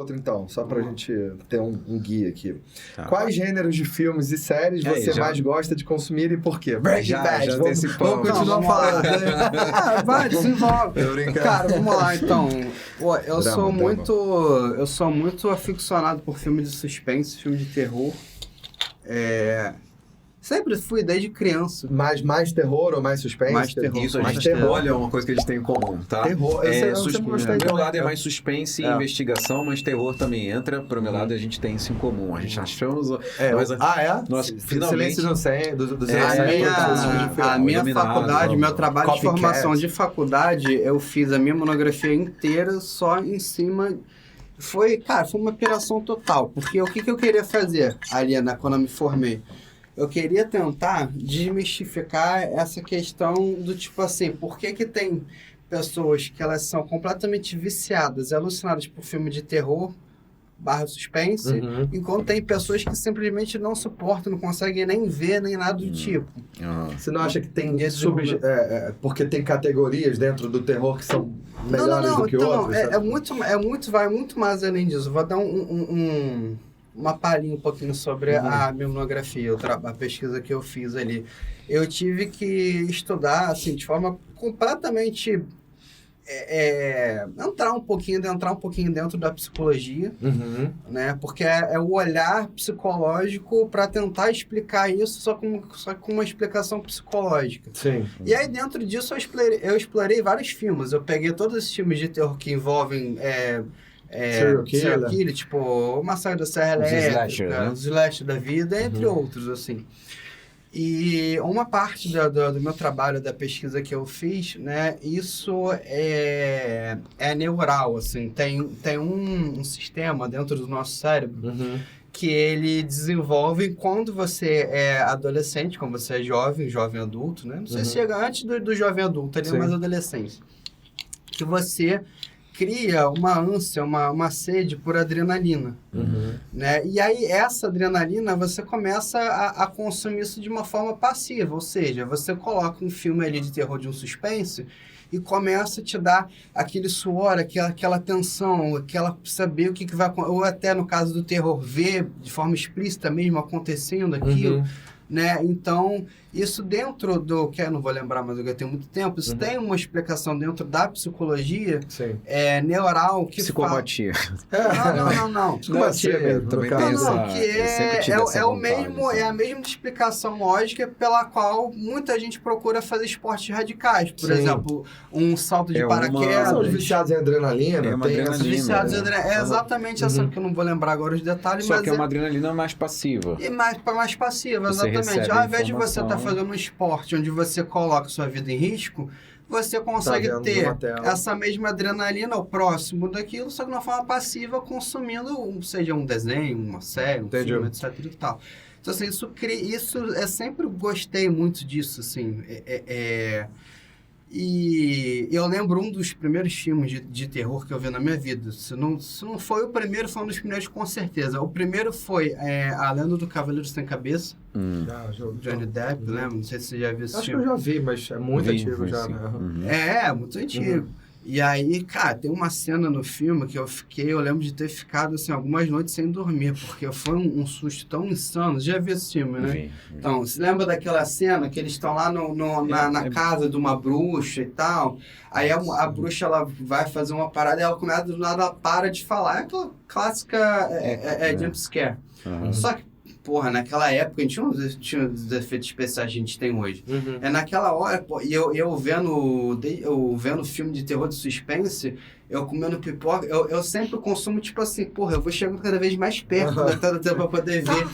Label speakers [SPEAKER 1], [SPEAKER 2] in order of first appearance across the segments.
[SPEAKER 1] outro, então, só pra gente ter um guia aqui.
[SPEAKER 2] Tá.
[SPEAKER 1] Quais gêneros de filmes e séries você mais gosta de consumir e por quê? Breaking Bad, vamos continuar falando.
[SPEAKER 3] Vai, desenvolve.
[SPEAKER 1] Tô brincando.
[SPEAKER 3] Cara, vamos lá, então. Pô, eu
[SPEAKER 1] Drama.
[SPEAKER 3] sou muito aficionado por filme de suspense, filme de terror. Sempre fui desde criança.
[SPEAKER 1] Mais terror ou mais suspense?
[SPEAKER 3] Mais terror.
[SPEAKER 2] Isso, a
[SPEAKER 1] Mais
[SPEAKER 2] gente
[SPEAKER 1] terror.
[SPEAKER 2] olha uma coisa que a gente tem em comum, tá?
[SPEAKER 1] Terror. Eu sempre gostei
[SPEAKER 2] Meu
[SPEAKER 1] também.
[SPEAKER 2] lado é mais suspense e investigação, mas terror também entra. Pro meu lado, a gente tem isso em comum. A gente achamos... Nós, finalmente...
[SPEAKER 1] Silêncio dos
[SPEAKER 3] A minha faculdade, meu trabalho de
[SPEAKER 1] Copycat.
[SPEAKER 3] formação de faculdade, eu fiz a minha monografia inteira só em cima... Foi uma piração total. Porque o que eu queria fazer ali, quando eu me formei? Eu queria tentar desmistificar essa questão do tipo assim, por que tem pessoas que elas são completamente viciadas, alucinadas por filme de terror, /suspense, enquanto tem pessoas que simplesmente não suportam, não conseguem nem ver, nem nada do tipo.
[SPEAKER 1] Você não acha que tem porque tem categorias dentro do terror que são melhores do que outras?
[SPEAKER 3] Vai muito mais além disso. Eu vou dar uma palhinha um pouquinho sobre a minha monografia, a pesquisa que eu fiz ali. Eu tive que estudar, assim, de forma completamente... entrar um pouquinho dentro da psicologia, né? Porque é o olhar psicológico para tentar explicar isso só com uma explicação psicológica.
[SPEAKER 1] Sim.
[SPEAKER 3] E aí, dentro disso, eu explorei vários filmes. Eu peguei todos esses filmes de terror que envolvem...
[SPEAKER 1] serial killer,
[SPEAKER 3] tipo o Massacre da Serra Elétrica, os slasher da vida, entre outros, assim. E uma parte do meu trabalho, da pesquisa que eu fiz, né, isso é neural, assim. Tem um sistema dentro do nosso cérebro que ele desenvolve quando você é adolescente, quando você é jovem adulto, né? Não sei se chega antes do jovem adulto, ali mais adolescência. Que você cria uma ânsia, uma sede por adrenalina, né? E aí, essa adrenalina, você começa a consumir isso de uma forma passiva, ou seja, você coloca um filme ali de terror, de um suspense, e começa a te dar aquele suor, aquela tensão, saber o que vai acontecer, ou até no caso do terror, ver de forma explícita mesmo acontecendo aquilo, né? Então, isso dentro do... que eu não vou lembrar, mas eu tenho muito tempo. Isso tem uma explicação dentro da psicologia neural que
[SPEAKER 2] psicopatia.
[SPEAKER 3] Não.
[SPEAKER 1] Psicopatia mesmo.
[SPEAKER 2] Também tem essa...
[SPEAKER 3] que é a mesma explicação lógica pela qual muita gente procura fazer esportes radicais. Por exemplo, um salto de paraquedas.
[SPEAKER 1] São os viciados em adrenalina.
[SPEAKER 3] Viciados em adrenalina. É exatamente essa que eu não vou lembrar agora os detalhes.
[SPEAKER 2] Só que é uma adrenalina mais passiva.
[SPEAKER 3] E mais passiva, exatamente. Ao invés de você estar fazendo um esporte onde você coloca sua vida em risco, você consegue ter essa mesma adrenalina ao próximo daquilo, só que de uma forma passiva, consumindo, seja um desenho, uma série, um filme, etc. e tal. Então, assim, eu sempre gostei muito disso, assim. E eu lembro um dos primeiros filmes de terror que eu vi na minha vida. Se não foi o primeiro, foi um dos primeiros com certeza. O primeiro foi A Lenda do Cavaleiro Sem Cabeça. Johnny Depp, lembra? Não sei se você já viu esse filme.
[SPEAKER 1] Acho que eu já vi, mas é muito antigo já, né?
[SPEAKER 3] Muito antigo. E aí, cara, tem uma cena no filme que eu lembro de ter ficado, assim, algumas noites sem dormir, porque foi um susto tão insano. Você já viu esse filme, né?
[SPEAKER 2] Vi.
[SPEAKER 3] Então, você lembra daquela cena que eles estão lá na casa de uma bruxa e tal? Aí a bruxa, ela vai fazer uma parada e ela começa, do nada, ela para de falar. É aquela clássica jump scare. Só que, porra, naquela época a gente não tinha os efeitos especiais que a gente tem hoje. Naquela hora, pô, e eu vendo filme de terror de suspense, eu comendo pipoca, eu sempre consumo, tipo assim, porra, eu vou chegando cada vez mais perto da tela pra poder ver.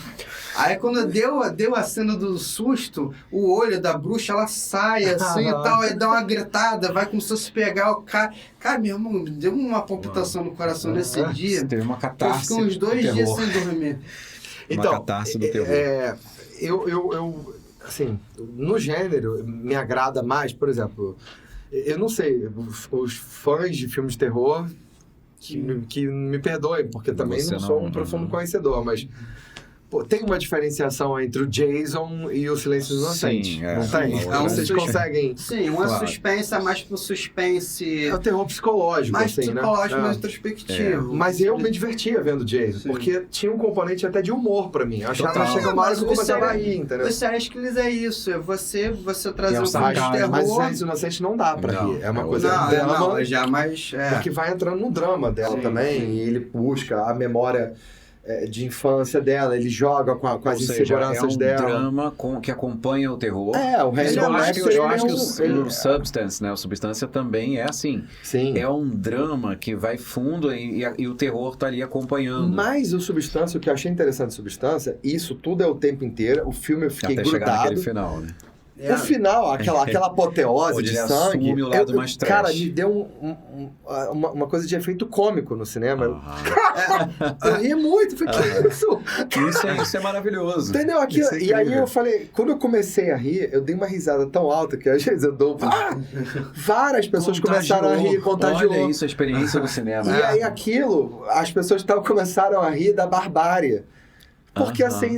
[SPEAKER 3] Aí quando deu a cena do susto, o olho da bruxa, ela sai assim e tal, aí dá uma gritada, vai como se fosse pegar o cara. Cara, meu irmão, deu uma palpitação no coração nesse dia.
[SPEAKER 2] Teve uma catarse.
[SPEAKER 3] Eu fiquei uns 2 dias sem dormir.
[SPEAKER 1] Então,
[SPEAKER 2] uma catarse do terror.
[SPEAKER 1] Eu, assim, no gênero, me agrada mais, por exemplo, eu não sei, os fãs de filmes de terror que me perdoem, porque também não sou um profundo conhecedor, mas, tem uma diferenciação entre o Jason e o Silêncio dos Inocentes. Não tem? Vocês conseguem...
[SPEAKER 3] Sim, uma suspense é mais pro suspense...
[SPEAKER 1] É o terror psicológico,
[SPEAKER 3] mais assim, psicológico, mais introspectivo.
[SPEAKER 1] Mas eu me divertia vendo Jason, porque tinha um componente até de humor pra mim. Eu achava que chega uma hora que eu começava a rir, entendeu?
[SPEAKER 3] Os serial killers é isso, é você trazer um filme de terror...
[SPEAKER 1] Mas Silêncio dos Inocentes não dá pra rir. É uma coisa...
[SPEAKER 3] Não, já mais...
[SPEAKER 1] Porque vai entrando no drama dela também, e ele busca a memória de infância dela, ele joga com as inseguranças dela.
[SPEAKER 2] É um drama que acompanha o terror.
[SPEAKER 1] O resto
[SPEAKER 2] eu acho que o Substance, né, a Substância também é assim.
[SPEAKER 1] Sim.
[SPEAKER 2] É um drama que vai fundo e o terror tá ali acompanhando.
[SPEAKER 1] Mas o Substância, o que eu achei interessante do Substância, isso tudo é o tempo inteiro, o filme eu fiquei grudado. Até chegar naquele
[SPEAKER 2] final, né?
[SPEAKER 1] O final, aquela apoteose de sangue,
[SPEAKER 2] o lado mais trash.
[SPEAKER 1] Cara, me deu uma coisa de efeito cômico no cinema. Eu ri muito, falei, que isso?
[SPEAKER 2] Isso é maravilhoso.
[SPEAKER 1] Entendeu? E aí eu falei, quando eu comecei a rir, eu dei uma risada tão alta que às vezes eu dou... várias pessoas começaram a rir, contagiou.
[SPEAKER 2] Olha isso, a experiência do cinema.
[SPEAKER 1] E aí as pessoas começaram a rir da barbárie. Porque assim,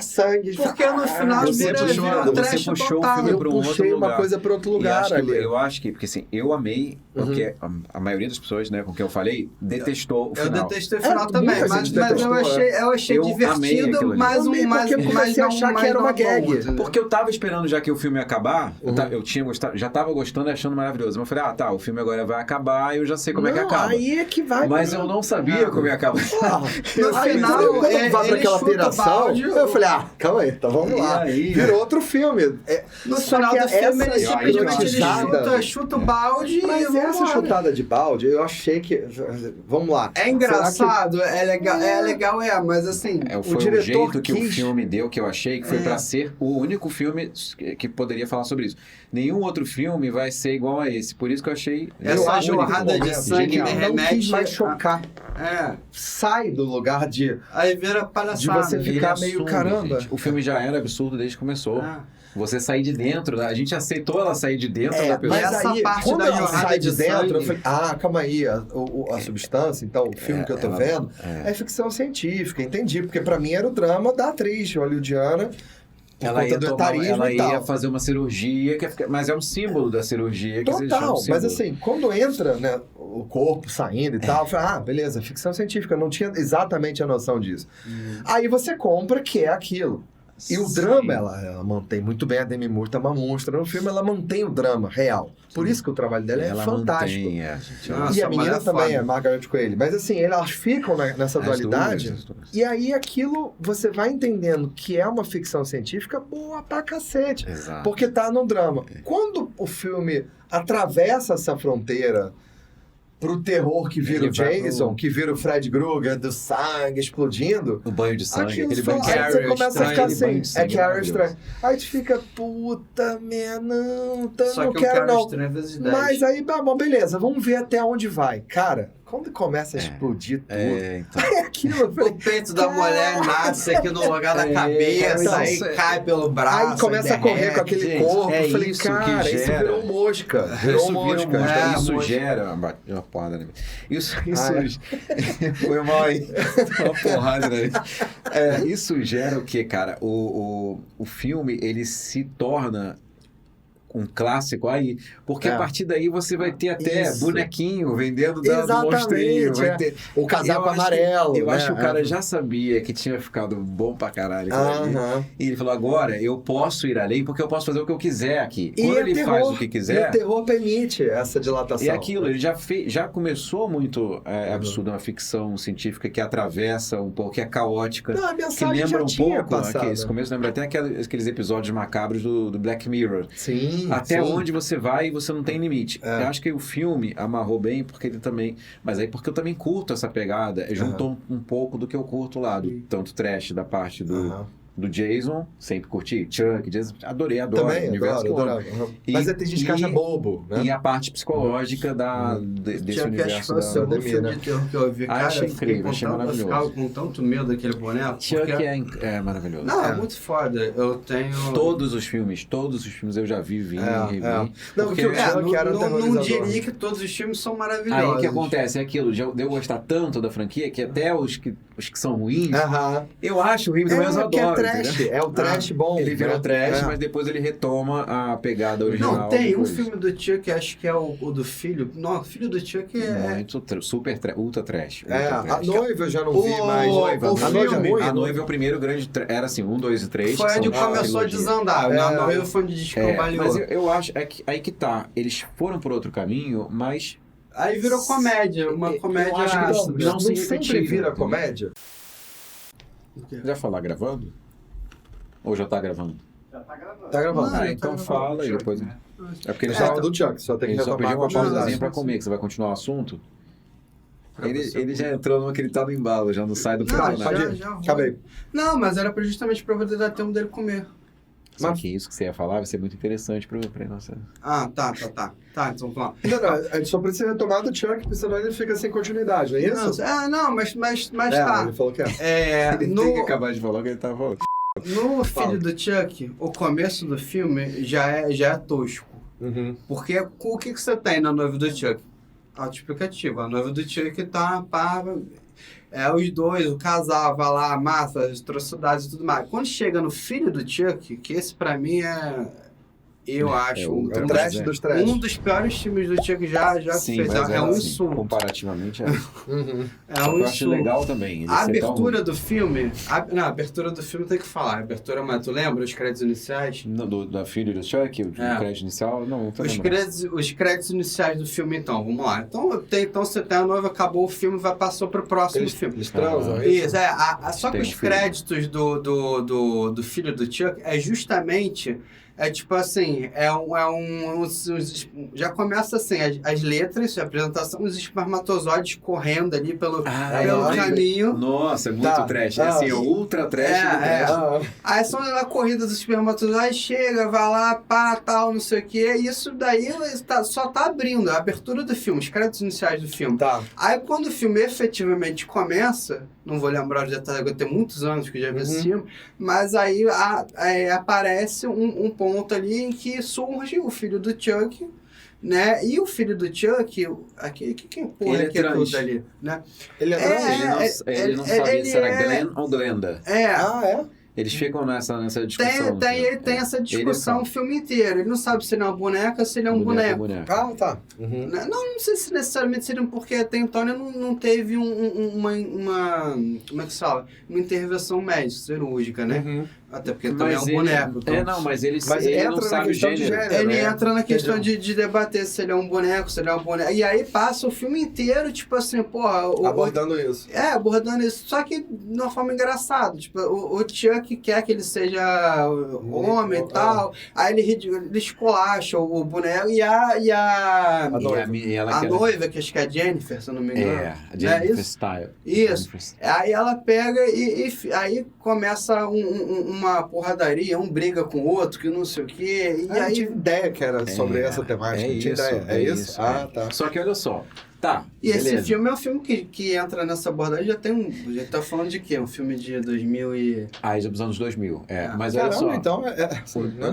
[SPEAKER 1] sangue...
[SPEAKER 3] Porque no final
[SPEAKER 2] você puxou o filme para um outro lugar.
[SPEAKER 1] Eu puxei uma coisa para outro lugar ali.
[SPEAKER 2] Eu acho que, porque assim, eu amei, porque a maioria das pessoas, né, com quem eu falei, detestou o final.
[SPEAKER 3] Eu detestei o final também, mas eu achei divertido, mas
[SPEAKER 1] porque eu comecei a achar que era uma gag.
[SPEAKER 2] Porque eu tava esperando já que o filme ia acabar, eu tinha gostado, já tava gostando e achando maravilhoso. Mas eu falei, o filme agora vai acabar e eu já sei como é que acaba.
[SPEAKER 1] Aí é que vai.
[SPEAKER 2] Mas eu não sabia como ia acabar.
[SPEAKER 3] No final,
[SPEAKER 1] ele eu falei, calma aí, então vamos lá. Virou outro filme.
[SPEAKER 3] No final do filme, ele simplesmente chuta o balde.
[SPEAKER 1] Mas essa chutada de balde, eu achei que... Vamos lá.
[SPEAKER 3] É engraçado, é legal, mas assim...
[SPEAKER 2] Foi o jeito que o filme deu, que eu achei, que foi pra ser o único filme que poderia falar sobre isso. Nenhum outro filme vai ser igual a esse. Por isso que eu achei...
[SPEAKER 3] Essa jorrada de sangue me remete...
[SPEAKER 1] Não quis mais chocar. Sai do lugar de...
[SPEAKER 3] Aí vira palhaçada.
[SPEAKER 1] De você ficar meio, caramba.
[SPEAKER 2] Gente. O filme já era absurdo desde que começou. Você sair de dentro, a gente aceitou ela sair de dentro da pessoa.
[SPEAKER 3] Mas essa parte
[SPEAKER 1] quando
[SPEAKER 3] da
[SPEAKER 1] ela sai de dentro, eu
[SPEAKER 3] falei,
[SPEAKER 1] calma aí, a Substância, então, o filme que eu tô vendo, é ficção científica, entendi, porque pra mim era o drama da atriz hollywoodiana.
[SPEAKER 2] Ela ia fazer uma cirurgia, mas é um símbolo da cirurgia.
[SPEAKER 1] Total, mas assim, quando entra, né, o corpo saindo e tal, eu falei, beleza, ficção científica, eu não tinha exatamente a noção disso. Aí você compra que é aquilo. E o drama, ela mantém muito bem. A Demi Moore tá uma monstra no filme, ela mantém o drama real. Por isso que o trabalho dela é fantástico. E a menina também é Margaret Qualley. Mas assim, elas ficam nessa dualidade. E aí aquilo, você vai entendendo que é uma ficção científica boa pra cacete.
[SPEAKER 2] Exato.
[SPEAKER 1] Porque tá no drama. Quando o filme atravessa essa fronteira pro terror que vira o Jason, que vira o Fred Krueger, do sangue explodindo.
[SPEAKER 2] O banho de sangue, aquele
[SPEAKER 1] banho de sangue. Aí você começa a ficar assim, Carrie estranho. Aí tu fica, puta merda, não quero não. Mas aí, bom, beleza, vamos ver até onde vai. Cara, quando começa a explodir tudo,
[SPEAKER 2] então.
[SPEAKER 1] aí aquilo...
[SPEAKER 3] O peito da mulher nasce aqui no lugar da cabeça, aí cai pelo braço.
[SPEAKER 1] Aí começa a correr com aquele corpo. Eu falei, cara, isso virou mosca. Virou mosca.
[SPEAKER 2] Isso gera... Uma porrada, né? Isso foi mal aí. Uma porrada, né? Isso gera o quê, cara? O filme, ele se torna um clássico aí, porque a partir daí você vai ter até bonequinho vendendo do monstrinho. Vai ter...
[SPEAKER 1] O casaco amarelo.
[SPEAKER 2] Eu acho que o cara já sabia que tinha ficado bom pra caralho. E ele falou, agora eu posso ir além porque eu posso fazer o que eu quiser aqui. Quando ele faz o que quiser...
[SPEAKER 1] E o terror permite essa dilatação.
[SPEAKER 2] E aquilo, ele já começou muito absurdo, uma ficção científica que atravessa um pouco, que é caótica, que lembra um pouco... Esse começo lembra até aqueles episódios macabros do Black Mirror.
[SPEAKER 1] Sim.
[SPEAKER 2] Até onde você vai e você não tem limite. Eu acho que o filme amarrou bem, porque ele também... Mas aí porque eu também curto essa pegada, juntou um pouco do que eu curto lá, do tanto trash da parte do do Jason, sempre curti. Chuck, Jason, adoro.
[SPEAKER 1] Também,
[SPEAKER 2] o universo que eu amo.
[SPEAKER 1] adoro. Mas tem gente que acha bobo, né?
[SPEAKER 2] E a parte psicológica desse
[SPEAKER 3] Chuck,
[SPEAKER 2] universo
[SPEAKER 3] acho que foi o segundo filme de terror que eu vi. Cara,
[SPEAKER 2] achei
[SPEAKER 3] eu fiquei
[SPEAKER 2] incrível, achei maravilhoso.
[SPEAKER 3] Eu ficava com tanto medo daquele boneco.
[SPEAKER 2] Chuck é maravilhoso.
[SPEAKER 3] Não, é muito foda. Eu tenho...
[SPEAKER 2] Todos os filmes eu já vi, revi.
[SPEAKER 1] Não, porque o Chuck era um
[SPEAKER 3] não
[SPEAKER 1] terrorizador.
[SPEAKER 3] diria que todos os filmes são maravilhosos.
[SPEAKER 2] Aí o que acontece é aquilo, de eu gostar tanto da franquia, que até os que são ruins, eu acho horrível, mas eu adoro.
[SPEAKER 1] É trash, é o trash bom.
[SPEAKER 2] Ele virou trash, mas depois ele retoma a pegada original.
[SPEAKER 3] Não, tem um filme do Chuck, acho que é o do filho. Não, o filho do Chuck é...
[SPEAKER 2] Muito ultra trash.
[SPEAKER 1] A Noiva eu já não vi mais.
[SPEAKER 2] A Noiva é o primeiro grande... Era assim, 1, 2 e 3.
[SPEAKER 3] Foi onde começou a desandar. A Noiva foi onde descambaleou.
[SPEAKER 2] Mas eu acho, aí que tá. Eles foram por outro caminho, mas...
[SPEAKER 3] Aí virou comédia, uma comédia...
[SPEAKER 2] Eu acho que
[SPEAKER 1] não sempre vira comédia.
[SPEAKER 2] Já falar gravando? Ou já tá gravando?
[SPEAKER 3] Já tá gravando.
[SPEAKER 1] Tá gravando.
[SPEAKER 2] Então fala e depois... É porque eles
[SPEAKER 1] Fala do Chuck, só tem que
[SPEAKER 2] só
[SPEAKER 1] retomar
[SPEAKER 2] pediu
[SPEAKER 1] a
[SPEAKER 2] uma pausazinha
[SPEAKER 1] continuidade.
[SPEAKER 2] pra comer, que você vai continuar o assunto. Ele já entrou no que ele tá no embalo, já não sai do personagem.
[SPEAKER 3] Já vou.
[SPEAKER 1] Acabei.
[SPEAKER 3] Não, mas era justamente pra poder dar tempo dele comer.
[SPEAKER 2] Só que isso que você ia falar vai ser muito interessante pra nossa...
[SPEAKER 3] Ah, tá. Tá, então vamos lá.
[SPEAKER 1] Não, a gente só precisa retomar do Chuck, porque senão ele fica sem continuidade, não é isso?
[SPEAKER 3] Não, mas tá.
[SPEAKER 1] Ele falou que é.
[SPEAKER 2] Ele tem que acabar de falar o que ele tá falando.
[SPEAKER 3] No filho do Chuck, o começo do filme já é tosco.
[SPEAKER 1] Uhum.
[SPEAKER 3] Porque o que você tem na Noiva do Chuck? Autoexplicativo. A Noiva do Chuck tá os dois, o casal, vai lá, mata as atrocidades e tudo mais. Quando chega no filho do Chuck, que esse pra mim eu acho
[SPEAKER 1] o trash dos trash.
[SPEAKER 3] um dos piores filmes do Chuck já
[SPEAKER 2] Sim,
[SPEAKER 3] fez.
[SPEAKER 2] mas
[SPEAKER 3] É um
[SPEAKER 2] assim,
[SPEAKER 3] insulto.
[SPEAKER 2] comparativamente,
[SPEAKER 1] Uhum.
[SPEAKER 3] É um
[SPEAKER 2] eu acho
[SPEAKER 3] insulto.
[SPEAKER 2] legal também.
[SPEAKER 3] A abertura do filme... a abertura do filme tem que falar. A abertura, mas tu lembra os créditos iniciais?
[SPEAKER 2] Da filha do Chuck, o crédito inicial, não tô lembrando.
[SPEAKER 3] Os créditos iniciais do filme, então, vamos lá. Então você tem a noiva, acabou o filme, passou pro próximo filme.
[SPEAKER 1] Eles transam,
[SPEAKER 3] Isso, só que
[SPEAKER 2] Tem
[SPEAKER 3] os créditos do filho do Chuck é justamente... É tipo assim, já começa assim, as letras, a apresentação, os espermatozoides correndo ali pelo caminho.
[SPEAKER 2] Nossa, é muito trash. É assim, é ultra trash do trash.
[SPEAKER 3] Aí são a corrida dos espermatozoides, chega, vai lá, pá, tal, não sei o que. Isso daí só tá abrindo, a abertura do filme, os créditos iniciais do filme.
[SPEAKER 1] Tá.
[SPEAKER 3] Aí quando o filme efetivamente começa, não vou lembrar os detalhes, eu tenho muitos anos que eu já vi esse filme, mas aí aparece um ponto ali em que surge o filho do Chuck, né? E o filho do Chuck, quem porra
[SPEAKER 2] Ele é
[SPEAKER 3] que é
[SPEAKER 2] trans.
[SPEAKER 3] tudo ali, né?
[SPEAKER 2] Ele não sabe se era Glenn ou Glenda. Eles ficam nessa discussão.
[SPEAKER 3] Ele tem essa discussão o filme inteiro. Ele não sabe se ele é uma boneca ou se ele é um boneco.
[SPEAKER 1] Ah, tá. Uhum.
[SPEAKER 3] Não sei se necessariamente seria porque até então ele não teve uma como é que se fala? Uma intervenção médica, cirúrgica, né?
[SPEAKER 1] Uhum.
[SPEAKER 3] Até porque também é um boneco. Então,
[SPEAKER 2] mas ele
[SPEAKER 1] entra
[SPEAKER 2] não
[SPEAKER 1] na
[SPEAKER 2] sabe o
[SPEAKER 1] questão de
[SPEAKER 2] gênero.
[SPEAKER 1] gênero.
[SPEAKER 3] ele
[SPEAKER 1] né?
[SPEAKER 3] entra na questão de debater se ele é um boneco, se ele é uma boneca. E aí passa o filme inteiro, tipo assim, porra...
[SPEAKER 1] Abordando isso.
[SPEAKER 3] Abordando isso. Só que de uma forma engraçada. Tipo, o Chuck quer que ele seja homem e tal. Aí ele esculacha o boneco e a noiva, que acho que é a Jennifer, se eu não me engano.
[SPEAKER 2] A Jennifer Style.
[SPEAKER 3] Isso. Aí ela pega e aí começa uma porradaria, um briga com o outro, que não sei o quê. E aí...
[SPEAKER 1] tinha ideia que era sobre essa temática. Tinha ideia. É isso? Tá.
[SPEAKER 2] Só que olha só. Tá,
[SPEAKER 3] e
[SPEAKER 2] beleza.
[SPEAKER 3] esse filme é um filme que entra nessa abordagem, já tá falando de quê? Um filme de 2000 e...
[SPEAKER 2] já dos anos 2000. Mas
[SPEAKER 1] Caramba,
[SPEAKER 2] olha só.
[SPEAKER 1] então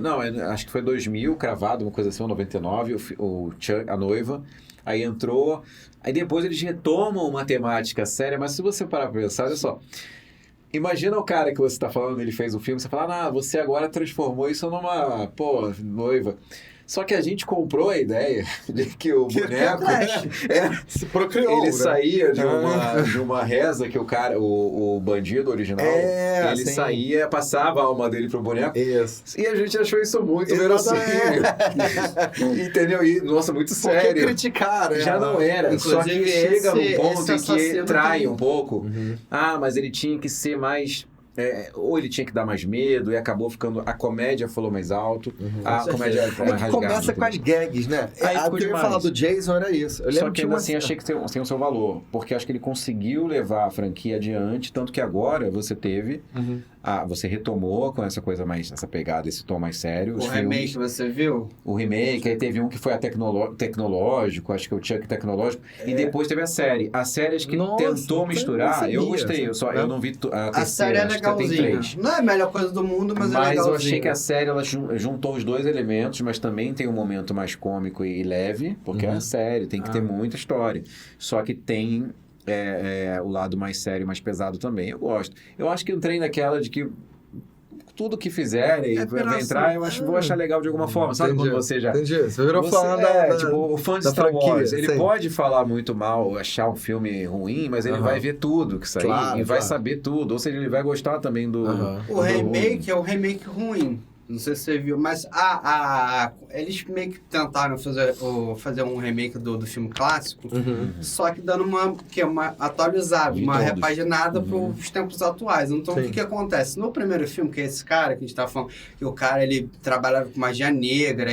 [SPEAKER 2] Não, acho que foi 2000, cravado, uma coisa assim, 99, o Chuck, a noiva. Aí entrou. Aí depois eles retomam uma temática séria, mas se você parar pra pensar, olha só. Imagina o cara que você tá falando, ele fez o filme, você fala, você agora transformou isso numa, noiva. Só que a gente comprou a ideia de que o boneco
[SPEAKER 1] se procriou,
[SPEAKER 2] ele saía de uma reza que o cara, o bandido original, ele saía, passava a alma dele pro boneco.
[SPEAKER 1] Isso.
[SPEAKER 2] E a gente achou isso muito verossímil. Entendeu? E, nossa, muito sério.
[SPEAKER 1] Porque criticar, né?
[SPEAKER 2] Já não era.
[SPEAKER 3] Inclusive,
[SPEAKER 2] só que chega num ponto em que trai
[SPEAKER 3] também.
[SPEAKER 2] um pouco.
[SPEAKER 1] Uhum.
[SPEAKER 2] Mas ele tinha que ser mais... ou ele tinha que dar mais medo e acabou ficando... A comédia falou mais alto. A comédia mais rasgada.
[SPEAKER 1] Começa com as gags, né? O que eu ia falar do Jason era isso. Eu
[SPEAKER 2] Só que ainda assim achei que tem o seu valor. Porque acho que ele conseguiu levar a franquia adiante. Tanto que agora você teve você retomou com essa coisa mais, essa pegada, esse tom mais sério.
[SPEAKER 3] O remake você viu?
[SPEAKER 2] O remake, aí teve um que foi a tecnológico, acho que o Chuck tecnológico, e depois teve a série. A série acho que tentou misturar, eu gostei, eu não vi a terceira.
[SPEAKER 3] A série é legalzinha. Não é a melhor coisa do mundo, mas é legalzinha.
[SPEAKER 2] Mas eu achei que a série, ela juntou os dois elementos, mas também tem um momento mais cômico e leve, porque é a série, tem que ter muita história. Só que tem o lado mais sério, mais pesado também. Eu gosto. Eu acho que eu entrei naquela de que tudo que fizerem vai entrar, vou achar legal de alguma forma. Sabe quando você já...
[SPEAKER 1] Entendi. Você virou fã
[SPEAKER 2] tipo, o fã de Star Wars, ele pode falar muito mal, achar um filme ruim, mas ele vai ver tudo que sair e vai saber tudo. Ou seja, ele vai gostar também do...
[SPEAKER 3] O remake é o remake ruim. Não sei se você viu, mas eles meio que tentaram fazer um remake do filme clássico, só que dando uma atualizada, uma repaginada para os tempos atuais. Então, o que acontece? No primeiro filme, que é esse cara que a gente tá falando, que o cara, ele trabalhava com magia negra,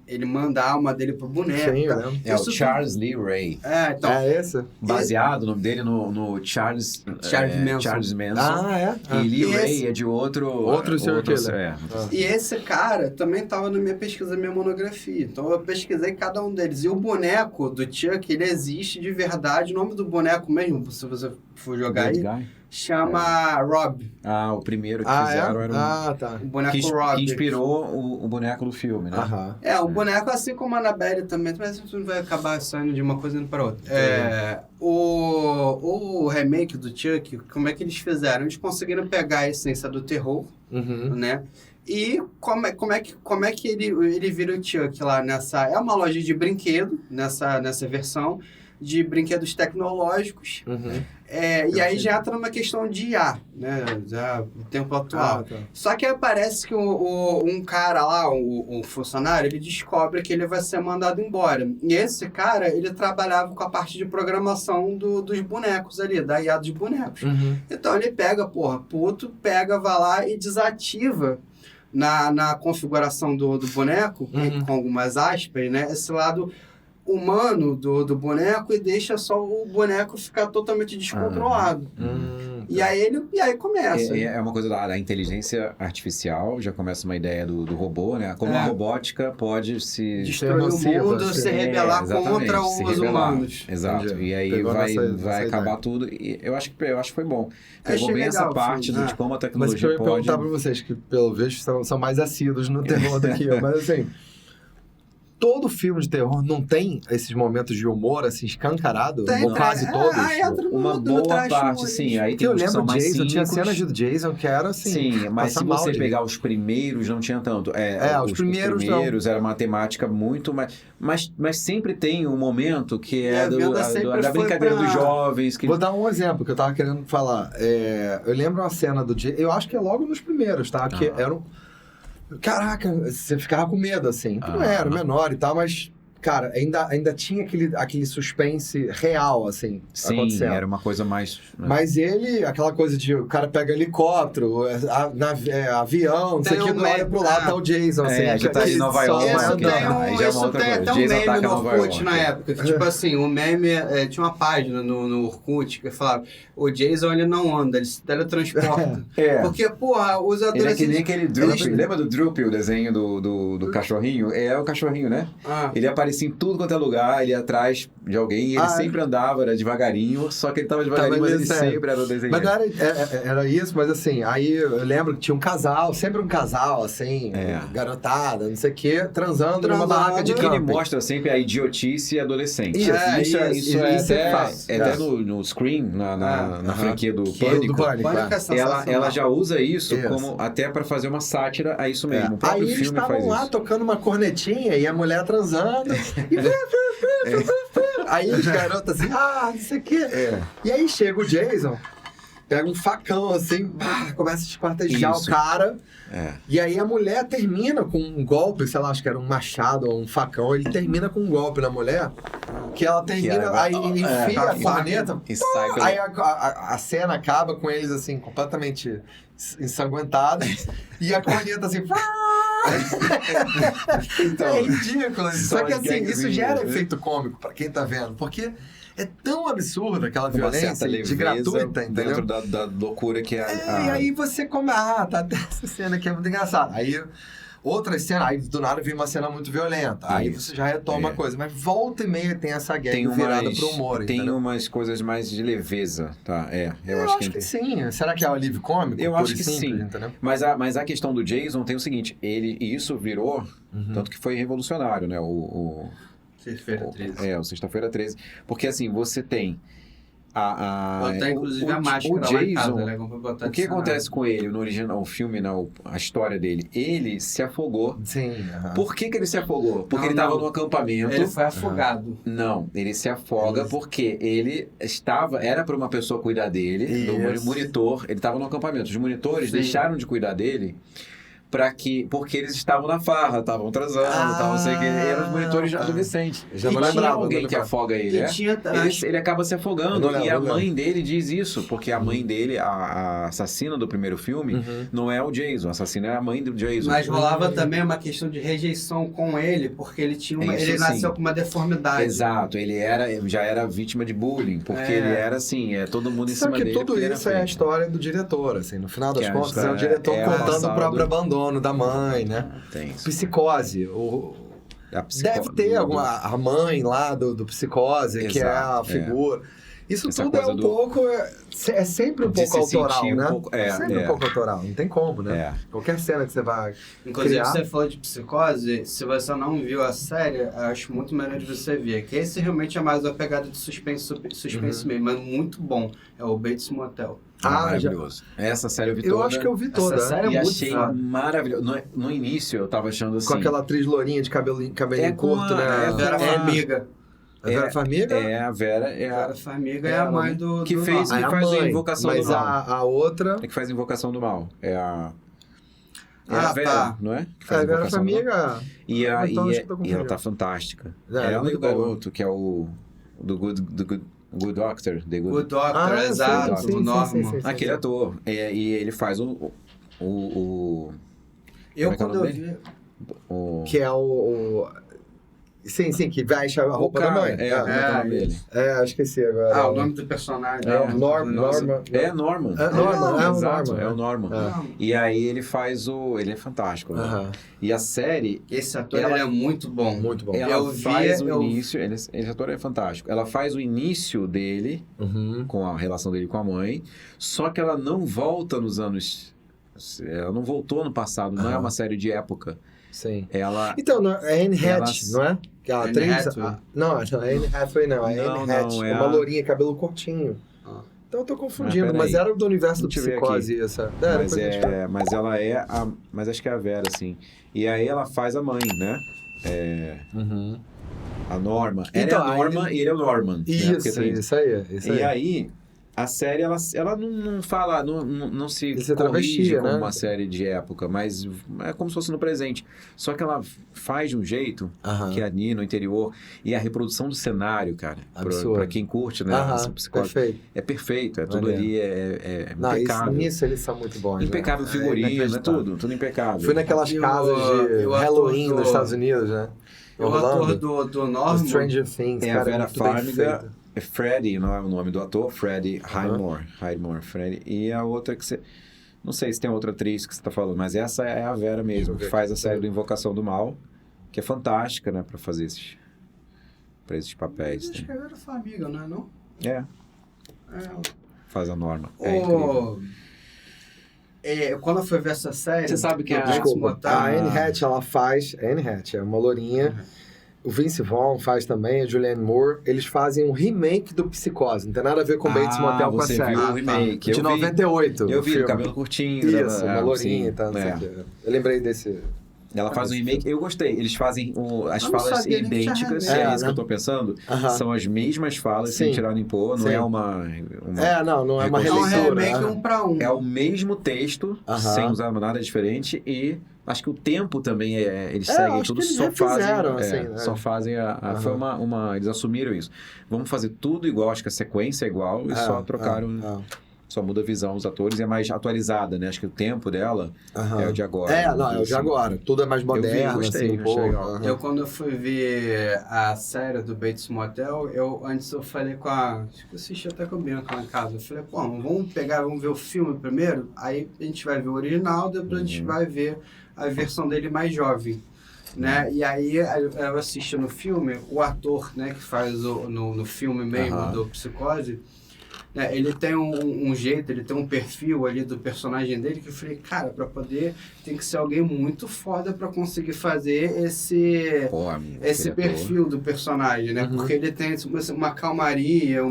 [SPEAKER 3] ele manda a alma dele pro boneco.
[SPEAKER 1] Sim,
[SPEAKER 3] tá?
[SPEAKER 2] É o Charles Lee Ray.
[SPEAKER 3] Então,
[SPEAKER 1] esse?
[SPEAKER 2] Baseado o nome dele no Charles Manson. E Lee Ray é de outro
[SPEAKER 1] serial killer.
[SPEAKER 3] E esse cara também estava na minha pesquisa, na minha monografia. Então eu pesquisei cada um deles. E o boneco do Chuck, ele existe de verdade. O nome do boneco mesmo, se você for jogar aí, chama Rob.
[SPEAKER 2] O primeiro que fizeram era
[SPEAKER 3] o boneco Rob.
[SPEAKER 2] Que inspirou o boneco do filme, né?
[SPEAKER 3] O boneco, assim como a Annabelle também, mas isso não vai acabar saindo de uma coisa indo para outra. O remake do Chuck, como é que eles fizeram? Eles conseguiram pegar a essência do terror, né? E como é que ele vira o Chuck lá nessa... É uma loja de brinquedo, nessa versão, de brinquedos tecnológicos. E aí já entra numa questão de IA, né? Já no tempo atual. Só que aí parece que um cara lá, o funcionário, ele descobre que ele vai ser mandado embora. E esse cara, ele trabalhava com a parte de programação dos bonecos ali, da IA dos bonecos. Então ele pega, vai lá e desativa na configuração do boneco, com algumas aspas, né? Esse lado humano do boneco e deixa só o boneco ficar totalmente descontrolado. E aí começa.
[SPEAKER 2] É uma coisa da inteligência artificial, já começa uma ideia do robô, né? Como a robótica pode se...
[SPEAKER 3] destruir o mundo, se rebelar contra os humanos.
[SPEAKER 2] Exato. Entendi. E aí vai acabar tudo. E eu acho que foi bom. Pegou bem essa parte de como a tecnologia pode...
[SPEAKER 1] Mas eu ia perguntar pra vocês, que pelo visto são mais assíduos no terror do que eu, mas assim... Todo filme de terror não tem esses momentos de humor, assim, escancarado? Ou quase todos?
[SPEAKER 2] Uma boa parte, sim. Aí tem
[SPEAKER 1] eu lembro do Jason, tinha cenas do Jason que era assim...
[SPEAKER 2] Sim, mas se você pegar os primeiros, não tinha tanto.
[SPEAKER 1] Os primeiros
[SPEAKER 2] era uma temática muito mais... Mas sempre tem um momento que é da brincadeira dos jovens.
[SPEAKER 1] Vou dar um exemplo que eu tava querendo falar. Eu lembro uma cena do Jason, eu acho que é logo nos primeiros, tá? Que era Caraca, você ficava com medo, assim. Não era menor e tal, mas, cara, ainda tinha aquele suspense real, assim, acontecendo.
[SPEAKER 2] Era uma coisa mais...
[SPEAKER 1] Mas aquela coisa de o cara pega helicóptero, avião, não sei o que, olha pro lado, tá o Jason, assim.
[SPEAKER 2] Já tá em Nova York.
[SPEAKER 3] Isso tem até um meme no Orkut na época, que tipo assim, o meme, tinha uma página no Orkut que falava, o Jason, ele não anda, ele se teletransporta. Porque, porra, os adolescentes...
[SPEAKER 2] Ele é que nem aquele Droopy, lembra do Droopy, o desenho do cachorrinho? É o cachorrinho, né? Ele aparecia em tudo quanto é lugar, ele ia atrás de alguém, e ele sempre andava, era devagarinho, só que ele tava devagarinho, mas ele sempre era o desenho.
[SPEAKER 1] Mas não era isso, mas assim, aí eu lembro que tinha um casal, sempre um casal, assim, garotada, não sei o quê, transando numa barraca de camping.
[SPEAKER 2] Ele mostra sempre a idiotice adolescente.
[SPEAKER 1] Isso é
[SPEAKER 2] até no Scream, na franquia do Pânico. Ela já usa isso como até pra fazer uma sátira a isso mesmo. O próprio
[SPEAKER 1] aí
[SPEAKER 2] filme
[SPEAKER 1] eles estavam lá tocando uma cornetinha e a mulher transando. Aí os garotos assim, não sei o quê. E aí chega o Jason, pega um facão assim, começa a esquartejar o cara. E aí a mulher termina com um golpe, sei lá, acho que era um machado ou um facão. Ele termina com um golpe na mulher, que ela termina, aí enfia a corneta. Aí a cena acaba com eles assim, completamente ensanguentados. E a corneta assim... Então, é ridículo. Só que assim, isso gera efeito cômico pra quem tá vendo. Porque é tão absurda aquela
[SPEAKER 2] Uma
[SPEAKER 1] violência
[SPEAKER 2] certa
[SPEAKER 1] de
[SPEAKER 2] leveza
[SPEAKER 1] gratuita, entendeu?
[SPEAKER 2] dentro da loucura que é
[SPEAKER 1] E aí você come, tá essa cena aqui é muito engraçada. Aí outra cena, aí do nada vem uma cena muito violenta. Aí
[SPEAKER 2] Isso.
[SPEAKER 1] você já retoma a coisa. Mas volta e meia tem essa guerra virada pro humor,
[SPEAKER 2] tem
[SPEAKER 1] entendeu?
[SPEAKER 2] umas coisas mais de leveza, tá? Eu
[SPEAKER 1] acho que sim. Será que é o alívio cômico?
[SPEAKER 2] Eu
[SPEAKER 1] puro
[SPEAKER 2] acho
[SPEAKER 1] e
[SPEAKER 2] que
[SPEAKER 1] simples,
[SPEAKER 2] sim.
[SPEAKER 1] Entendeu?
[SPEAKER 2] Mas a questão do Jason tem o seguinte, isso virou, tanto que foi revolucionário, né?
[SPEAKER 3] Sexta-feira 13.
[SPEAKER 2] O Sexta-feira 13. Porque assim, você tem
[SPEAKER 3] Botar inclusive a máscara
[SPEAKER 2] o
[SPEAKER 3] lá em casa,
[SPEAKER 2] Jason,
[SPEAKER 3] né? Como foi botar
[SPEAKER 2] o que
[SPEAKER 3] de cenário.
[SPEAKER 2] acontece com ele no original, o filme, a história dele? Ele se afogou.
[SPEAKER 1] Sim.
[SPEAKER 2] Por que ele se afogou? Porque
[SPEAKER 3] Não,
[SPEAKER 2] ele estava
[SPEAKER 3] não.
[SPEAKER 2] no acampamento.
[SPEAKER 3] Ele foi afogado.
[SPEAKER 2] Não, ele se afoga porque ele era para uma pessoa cuidar dele,
[SPEAKER 1] Isso.
[SPEAKER 2] do monitor, ele estava no acampamento. Os monitores
[SPEAKER 3] Sim.
[SPEAKER 2] deixaram de cuidar dele porque eles estavam na farra, estavam transando, estavam sei que eram os monitores adolescentes.
[SPEAKER 1] Já
[SPEAKER 2] e
[SPEAKER 1] não
[SPEAKER 2] tinha
[SPEAKER 1] lembrava,
[SPEAKER 2] alguém
[SPEAKER 1] não
[SPEAKER 2] que
[SPEAKER 1] lembrava.
[SPEAKER 2] afoga ele,
[SPEAKER 3] E
[SPEAKER 2] né?
[SPEAKER 3] tinha-
[SPEAKER 2] Ele acaba se afogando.
[SPEAKER 1] Eu não
[SPEAKER 2] E a
[SPEAKER 1] lembro.
[SPEAKER 2] mãe dele diz isso, porque a mãe dele, a assassina do primeiro filme, não é o Jason, a assassina é a mãe do Jason.
[SPEAKER 3] Mas rolava também uma questão de rejeição com ele, porque ele tinha
[SPEAKER 2] Isso
[SPEAKER 3] ele nasceu
[SPEAKER 2] sim.
[SPEAKER 3] com uma deformidade.
[SPEAKER 2] Exato, ele já era vítima de bullying, porque ele era assim, todo mundo em
[SPEAKER 1] Só
[SPEAKER 2] cima
[SPEAKER 1] que
[SPEAKER 2] dele.
[SPEAKER 1] tudo
[SPEAKER 2] porque ele era
[SPEAKER 1] isso é a
[SPEAKER 2] feio.
[SPEAKER 1] história do diretor, assim. No final das
[SPEAKER 2] Que a
[SPEAKER 1] contas, é o
[SPEAKER 2] história
[SPEAKER 1] diretor
[SPEAKER 2] é
[SPEAKER 1] contando o
[SPEAKER 2] passado.
[SPEAKER 1] próprio abandono da mãe, né?
[SPEAKER 2] Tem isso.
[SPEAKER 1] Psicose. Deve ter a mãe lá do Psicose, que é a
[SPEAKER 2] Exato,
[SPEAKER 1] figura. Isso
[SPEAKER 2] Essa
[SPEAKER 1] tudo é
[SPEAKER 2] coisa
[SPEAKER 1] um
[SPEAKER 2] do-
[SPEAKER 1] pouco... É sempre um
[SPEAKER 2] de
[SPEAKER 1] pouco
[SPEAKER 2] se
[SPEAKER 1] autoral,
[SPEAKER 2] sentir um
[SPEAKER 1] né?
[SPEAKER 2] pouco-
[SPEAKER 1] sempre um pouco autoral. Não tem como, né?
[SPEAKER 2] É.
[SPEAKER 1] Qualquer cena que você vai
[SPEAKER 3] Inclusive,
[SPEAKER 1] criar...
[SPEAKER 3] você falou de Psicose, se você não viu a série, eu acho muito melhor de você ver. Que esse realmente é mais uma pegada de suspense mesmo, mas muito bom. É o Bates Motel.
[SPEAKER 2] Maravilhoso. Essa série eu vi toda.
[SPEAKER 1] Eu acho que eu vi toda.
[SPEAKER 3] Essa série
[SPEAKER 2] E
[SPEAKER 3] é muito
[SPEAKER 2] achei
[SPEAKER 3] foda.
[SPEAKER 2] maravilhoso. No início eu tava achando assim.
[SPEAKER 1] Com aquela atriz lourinha de cabelinho
[SPEAKER 2] com
[SPEAKER 1] curto,
[SPEAKER 2] a-
[SPEAKER 1] né?
[SPEAKER 2] é
[SPEAKER 3] Vera Farmiga.
[SPEAKER 1] A Vera Farmiga?
[SPEAKER 2] A Vera
[SPEAKER 3] Vera Farmiga é a mãe do...
[SPEAKER 2] que
[SPEAKER 3] do
[SPEAKER 2] fez-
[SPEAKER 3] Norman.
[SPEAKER 1] Ah, é a
[SPEAKER 2] faz a
[SPEAKER 1] mãe,
[SPEAKER 2] invocação
[SPEAKER 1] mas
[SPEAKER 2] do mal.
[SPEAKER 1] a outra...
[SPEAKER 2] É que faz invocação do mal. É a
[SPEAKER 3] Ah,
[SPEAKER 2] Vera,
[SPEAKER 3] tá.
[SPEAKER 2] não é? Que
[SPEAKER 1] A
[SPEAKER 2] faz
[SPEAKER 1] Vera
[SPEAKER 2] invocação do mal.
[SPEAKER 1] Farmiga...
[SPEAKER 2] E
[SPEAKER 1] Então, acho que eu tô
[SPEAKER 2] ela
[SPEAKER 1] confundindo.
[SPEAKER 2] tá fantástica.
[SPEAKER 1] É,
[SPEAKER 2] Ela e
[SPEAKER 1] muito
[SPEAKER 2] o
[SPEAKER 1] boa.
[SPEAKER 2] garoto, que é o do Good Doctor. The Good
[SPEAKER 3] Good Doctor,
[SPEAKER 1] Ah,
[SPEAKER 3] exato,
[SPEAKER 1] sim,
[SPEAKER 3] do
[SPEAKER 1] sim,
[SPEAKER 3] Norman.
[SPEAKER 1] sim, sim.
[SPEAKER 2] Aquele ator. E ele faz o
[SPEAKER 3] Eu,
[SPEAKER 2] Como é que é o
[SPEAKER 3] quando eu
[SPEAKER 2] nome
[SPEAKER 3] vi...
[SPEAKER 1] Que é o... Sim, sim, que veste a roupa da mãe.
[SPEAKER 2] como é o nome dele?
[SPEAKER 1] Esqueci agora.
[SPEAKER 3] Ah, o nome do personagem.
[SPEAKER 1] É,
[SPEAKER 3] né?
[SPEAKER 1] Norman.
[SPEAKER 2] Norman. É Norman.
[SPEAKER 1] É Norman, é o
[SPEAKER 2] Exato,
[SPEAKER 1] Norman.
[SPEAKER 2] é o Norman.
[SPEAKER 1] É.
[SPEAKER 2] E aí ele faz ele é fantástico, né?
[SPEAKER 1] Aham.
[SPEAKER 2] E a série,
[SPEAKER 3] Esse ator
[SPEAKER 2] Ela-
[SPEAKER 3] ele é muito bom.
[SPEAKER 1] Muito bom.
[SPEAKER 2] ela
[SPEAKER 3] Eu vi-
[SPEAKER 2] faz o
[SPEAKER 3] eu-
[SPEAKER 2] início, esse ator é fantástico. Ela faz o início dele
[SPEAKER 1] Uhum.
[SPEAKER 2] com a relação dele com a mãe, só que ela não volta nos anos, ela não voltou no passado, não é
[SPEAKER 1] Aham.
[SPEAKER 2] uma série de época.
[SPEAKER 1] Sim.
[SPEAKER 2] Ela
[SPEAKER 1] Então, é Anne
[SPEAKER 2] Ela-
[SPEAKER 1] Hatch, não é? Que a
[SPEAKER 3] Anne
[SPEAKER 1] atriz...
[SPEAKER 3] Hathaway.
[SPEAKER 1] Não, é Anne Hathaway não. É
[SPEAKER 2] Não,
[SPEAKER 1] Anne Hatch.
[SPEAKER 2] não,
[SPEAKER 1] É
[SPEAKER 2] é
[SPEAKER 1] uma
[SPEAKER 2] a-
[SPEAKER 1] lourinha, cabelo curtinho.
[SPEAKER 3] Ah.
[SPEAKER 1] Então eu tô confundindo,
[SPEAKER 2] Mas
[SPEAKER 1] mas
[SPEAKER 2] peraí.
[SPEAKER 1] era do universo do
[SPEAKER 2] Deixa eu ver
[SPEAKER 1] Psicose essa.
[SPEAKER 2] mas ela é a, mas acho que é a Vera, assim. E aí ela faz a mãe, né?
[SPEAKER 1] Uhum.
[SPEAKER 2] A Norma.
[SPEAKER 1] Então,
[SPEAKER 2] Ela é a Norma e ele é o Norman. né? Porque
[SPEAKER 1] Isso,
[SPEAKER 2] tem-
[SPEAKER 1] isso aí. Isso
[SPEAKER 2] E
[SPEAKER 1] aí.
[SPEAKER 2] aí, a série, ela não fala, não se
[SPEAKER 1] Isso é
[SPEAKER 2] corrige
[SPEAKER 1] travestia,
[SPEAKER 2] como
[SPEAKER 1] né?
[SPEAKER 2] uma série de época, mas é como se fosse no presente. Só que ela faz de um jeito
[SPEAKER 1] Aham.
[SPEAKER 2] que ali no interior, e a reprodução do cenário, cara,
[SPEAKER 1] Absurdo.
[SPEAKER 2] pra quem curte, né,
[SPEAKER 1] Aham,
[SPEAKER 2] essa psicose,
[SPEAKER 1] perfeito.
[SPEAKER 2] é perfeito, é tudo
[SPEAKER 1] Maneiro.
[SPEAKER 2] ali, é
[SPEAKER 1] Não,
[SPEAKER 2] impecável.
[SPEAKER 1] nisso eles são muito bons.
[SPEAKER 2] Impecável
[SPEAKER 1] né?
[SPEAKER 2] figurino, é
[SPEAKER 1] inacreditável.
[SPEAKER 2] tudo impecável.
[SPEAKER 1] Fui naquelas
[SPEAKER 3] E o-
[SPEAKER 1] casas
[SPEAKER 3] e
[SPEAKER 1] de
[SPEAKER 3] o
[SPEAKER 1] Halloween
[SPEAKER 3] ator do-
[SPEAKER 1] nos Estados Unidos, né?
[SPEAKER 3] O ator do Norman...
[SPEAKER 1] Stranger Things,
[SPEAKER 2] É a
[SPEAKER 1] cara,
[SPEAKER 2] Vera
[SPEAKER 1] muito bem
[SPEAKER 2] Farmiga,
[SPEAKER 1] feito.
[SPEAKER 2] é Freddie, não é o nome do ator, Freddie Highmore, Freddie. E a outra que você... Não sei se tem outra atriz que você tá falando, mas essa é a Vera mesmo,
[SPEAKER 1] Deixa eu
[SPEAKER 2] que
[SPEAKER 1] ver
[SPEAKER 2] faz
[SPEAKER 1] aqui.
[SPEAKER 2] a série do Invocação do Mal, que é fantástica, né, pra fazer pra esses papéis.
[SPEAKER 3] Acho que
[SPEAKER 2] Né?
[SPEAKER 3] era família, não é não?
[SPEAKER 2] É,
[SPEAKER 3] É,
[SPEAKER 2] faz a Norma. É incrível.
[SPEAKER 3] Quando eu fui ver essa série...
[SPEAKER 2] Você sabe que
[SPEAKER 3] do
[SPEAKER 2] a-
[SPEAKER 3] Bates
[SPEAKER 1] Desculpa,
[SPEAKER 3] Motel-
[SPEAKER 1] a Anne Hatch, ela faz... A Anne Hatch é uma lourinha. O Vince Vaughn faz também, a Julianne Moore. Eles fazem um remake do Psicose. Não tem nada a ver com Bates Motel com a
[SPEAKER 2] você
[SPEAKER 1] série.
[SPEAKER 2] viu o remake.
[SPEAKER 1] De
[SPEAKER 2] eu vi,
[SPEAKER 1] 98.
[SPEAKER 2] eu
[SPEAKER 1] o
[SPEAKER 2] vi,
[SPEAKER 1] filme.
[SPEAKER 2] o cabelo curtinho.
[SPEAKER 1] Isso, uma lourinha
[SPEAKER 2] sim,
[SPEAKER 1] e tal, não sei
[SPEAKER 2] é.
[SPEAKER 1] o quê. Eu lembrei desse...
[SPEAKER 2] Ela faz um remake, eu gostei. Eles fazem as
[SPEAKER 3] Eu não
[SPEAKER 2] falas
[SPEAKER 3] sabia nem que tinha
[SPEAKER 2] idênticas,
[SPEAKER 3] remake.
[SPEAKER 2] é isso
[SPEAKER 1] né?
[SPEAKER 2] que eu tô pensando.
[SPEAKER 1] Aham.
[SPEAKER 2] São as mesmas falas, sem
[SPEAKER 1] Sim.
[SPEAKER 2] tirar nem pôr, não
[SPEAKER 1] Sim.
[SPEAKER 2] é uma
[SPEAKER 1] não é uma
[SPEAKER 3] É um
[SPEAKER 1] releitura.
[SPEAKER 3] remake
[SPEAKER 1] Aham.
[SPEAKER 3] 1 pra 1.
[SPEAKER 2] é o mesmo texto,
[SPEAKER 1] Aham.
[SPEAKER 2] sem usar nada diferente, e acho que o tempo também eles
[SPEAKER 1] É,
[SPEAKER 2] seguem
[SPEAKER 1] acho
[SPEAKER 2] tudo,
[SPEAKER 1] que eles
[SPEAKER 2] só
[SPEAKER 1] refizeram,
[SPEAKER 2] fazem,
[SPEAKER 1] assim, né?
[SPEAKER 2] só fazem
[SPEAKER 1] Aham.
[SPEAKER 2] foi eles assumiram isso. Vamos fazer tudo igual, acho que a sequência é igual, e só trocaram. Só muda a visão dos atores e é mais atualizada, né? Acho que o tempo dela é o de agora.
[SPEAKER 1] É o de agora. Tudo é mais moderno,
[SPEAKER 2] gostei,
[SPEAKER 1] assim,
[SPEAKER 2] achei legal.
[SPEAKER 3] Eu, quando eu fui ver a série do Bates Motel, antes eu falei acho que eu assisti até com a Bianca lá em casa. Eu falei, pô, vamos ver o filme primeiro, aí a gente vai ver o original, depois a gente vai ver a versão dele mais jovem. Né? E aí eu assisti no filme, o ator, né, que faz no filme mesmo do Psicose, né, ele tem um jeito, ele tem um perfil ali do personagem dele que eu falei, cara, pra poder, tem que ser alguém muito foda pra conseguir fazer esse perfil do personagem, né? Porque ele tem uma calmaria,